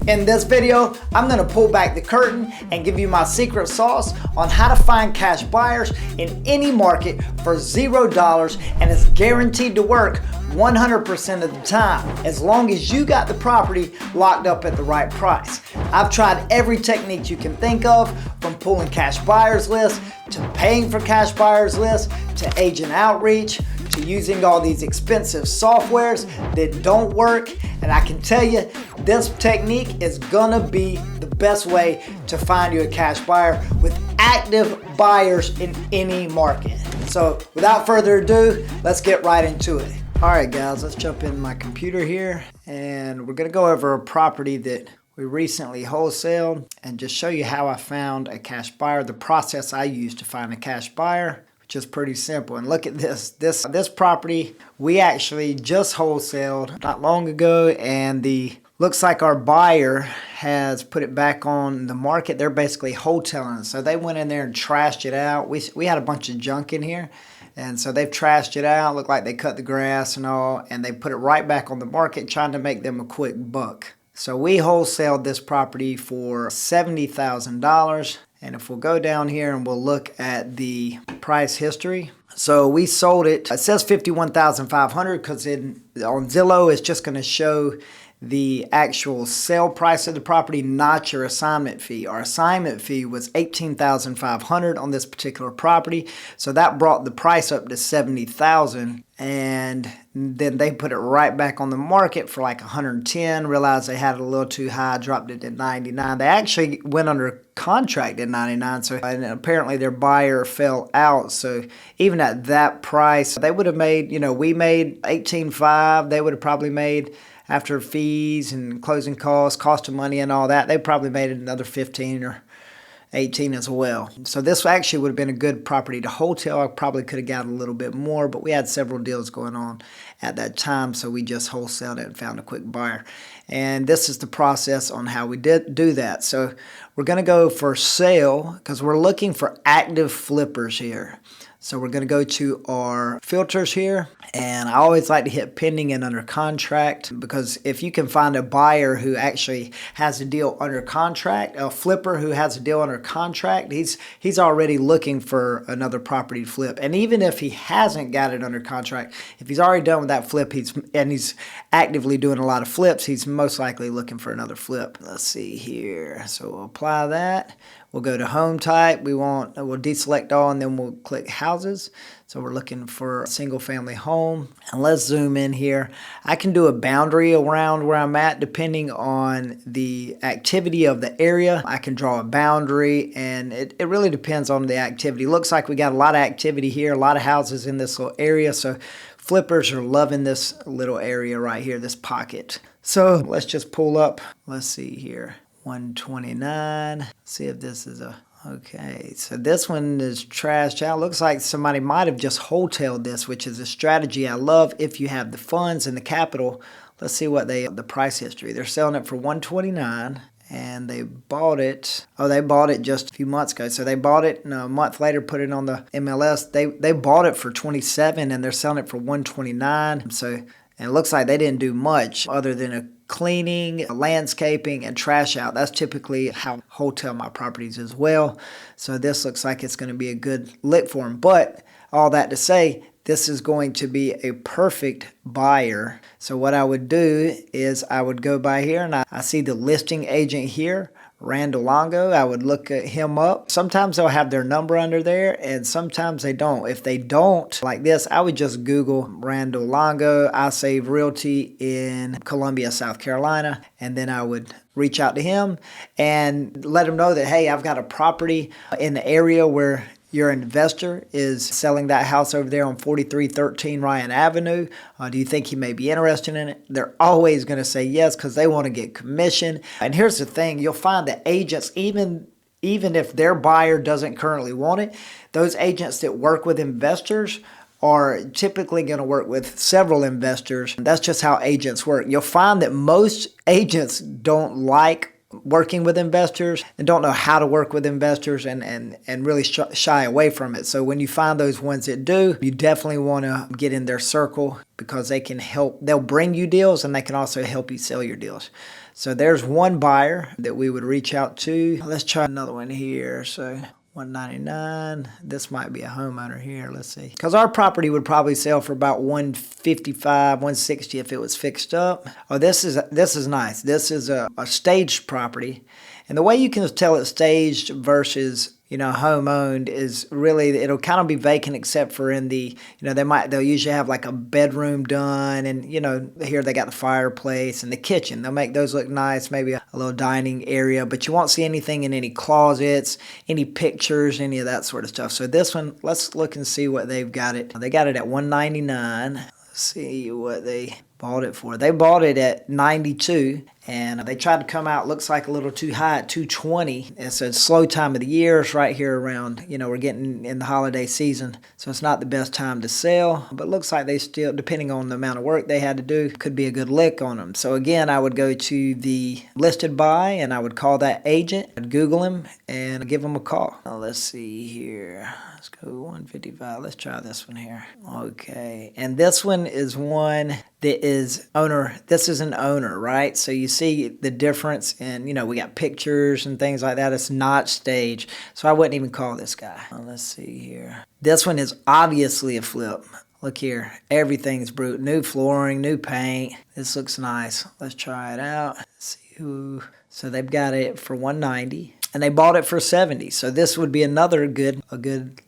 In this video, I'm going to pull back the curtain and give you my secret sauce on how to find cash buyers in any market for $0, and it's guaranteed to work 100% of the time, as long as you got the property locked up at the right price. I've tried every technique you can think of, from pulling cash buyers lists, to paying for cash buyers lists, to agent outreach, to using all these expensive softwares that don't work. And I can tell you, this technique is gonna be the best way to find you a cash buyer with active buyers in any market. So without further ado, let's get right into it. All right, guys, let's jump in my computer here, and we're gonna go over a property that we recently wholesaled and just show you how I found a cash buyer, the process I used to find a cash buyer, which is pretty simple. And look at this property we actually just wholesaled not long ago, and looks like our buyer has put it back on the market. They're basically wholesaling it. So they went in there and trashed it out. We had a bunch of junk in here, and so they've trashed it out. Looked like they cut the grass and all, and they put it right back on the market, trying to make them a quick buck. So we wholesaled this property for $70,000. And if we'll go down here and we'll look at the price history. So we sold it. It says $51,500 because on Zillow it's just going to show the actual sale price of the property, not your assignment fee. Our assignment fee was $18,500 on this particular property. So that brought the price up to $70,000. And then they put it right back on the market for like $110. Realized they had it a little too high, dropped it to $99. They actually went under contract at $99. And apparently their buyer fell out. So even at that price, they would have made, we made $18,500. They would have probably made, after fees and closing costs, cost of money and all that, they probably made another 15 or 18 as well. So this actually would have been a good property to wholesale. I probably could have got a little bit more, but we had several deals going on at that time, so we just wholesaled it and found a quick buyer. And this is the process on how we did do that. So we're going to go for sale because we're looking for active flippers here. So we're going to go to our filters here, and I always like to hit pending and under contract, because if you can find a buyer who actually has a deal under contract, a flipper who has a deal under contract, he's already looking for another property to flip. And even if he hasn't got it under contract, if he's already done with that flip, he's actively doing a lot of flips, he's most likely looking for another flip. Let's see here. So we'll apply that. We'll go to home type. We'll deselect all, and then we'll click houses. So we're looking for a single family home. And let's zoom in here. I can do a boundary around where I'm at depending on the activity of the area. I can draw a boundary, and it really depends on the activity. Looks like we got a lot of activity here, a lot of houses in this little area. So flippers are loving this little area right here, this pocket. So let's just pull up. Let's see here. 129. See if this is okay. So this one is trashed out. Looks like somebody might have just wholesaled this, which is a strategy I love if you have the funds and the capital. Let's see what the price history. They're selling it for 129, and they bought it. Oh, they bought it just a few months ago. So they bought it, and a month later put it on the MLS. They bought it for 27, and they're selling it for 129. So, and it looks like they didn't do much other than a cleaning, landscaping, and trash out. That's typically how I wholesale my properties as well. So this looks like it's going to be a good lick for them. But all that to say, this is going to be a perfect buyer. So what I would do is I would go by here, and I see the listing agent here, Randall Longo. I would look at him up. Sometimes they'll have their number under there, and sometimes they don't. If they don't, like this, I would just Google Randall Longo. I save realty in Columbia, South Carolina, and then I would reach out to him and let him know that, hey, I've got a property in the area where your investor is selling that house over there on 4313 Ryan Avenue. Do you think he may be interested in it? They're always going to say yes, because they want to get commission. And here's the thing, you'll find that agents, even if their buyer doesn't currently want it, those agents that work with investors are typically going to work with several investors. That's just how agents work. You'll find that most agents don't like working with investors and don't know how to work with investors and really shy away from it. So when you find those ones that do, you definitely want to get in their circle because they can help. They'll bring you deals and they can also help you sell your deals. So there's one buyer that we would reach out to. Let's try another one here. So 199. This might be a homeowner here. Let's see. Because our property would probably sell for about 155, 160 if it was fixed up. Oh, this is nice. This is a staged property. And the way you can tell it's staged versus home owned is really it'll kind of be vacant except for in the, they'll usually have like a bedroom done, and here they got the fireplace and the kitchen. They'll make those look nice, maybe a little dining area, but you won't see anything in any closets, any pictures, any of that sort of stuff. So this one, let's look and see what they've got it. They got it at $199. Let's see what they bought it for. They bought it at $92, and they tried to come out, looks like a little too high at $220. It's a slow time of the year. It's right here around, we're getting in the holiday season, so it's not the best time to sell, but looks like they still, depending on the amount of work they had to do, could be a good lick on them. So again, I would go to the listed by, and I would call that agent. I'd Google him and give him a call. Now, let's see here. Let's go 155. Let's try this one here. Okay, and this one is one that is owner. This is an owner, right? So you see the difference in, we got pictures and things like that. It's not staged. So I wouldn't even call this guy. Let's see here. This one is obviously a flip. Look here. Everything's brute. New flooring, new paint. This looks nice. Let's try it out. Let's see who. So they've got it for $190. And they bought it for $70. So this would be another good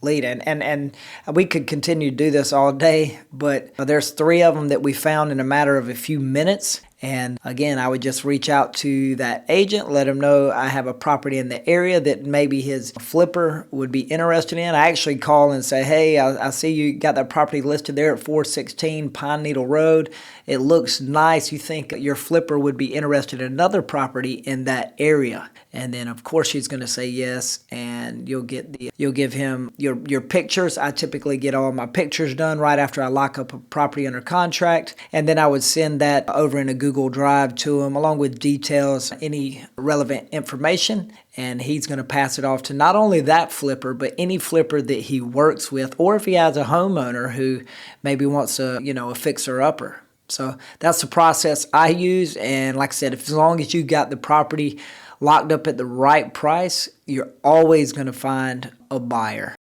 lead. And we could continue to do this all day, but there's 3 of them that we found in a matter of a few minutes. And again, I would just reach out to that agent, let him know I have a property in the area that maybe his flipper would be interested in. I actually call and say, hey, I see you got that property listed there at 416 Pine Needle Road. It looks nice. You think your flipper would be interested in another property in that area? And then of course he's going to say yes, and you'll give him your pictures. I typically get all my pictures done right after I lock up a property under contract, and then I would send that over in a Google Drive to him along with details, any relevant information, and he's going to pass it off to not only that flipper, but any flipper that he works with, or if he has a homeowner who maybe wants a fixer-upper. So that's the process I use, and like I said, as long as you got the property locked up at the right price, you're always going to find a buyer.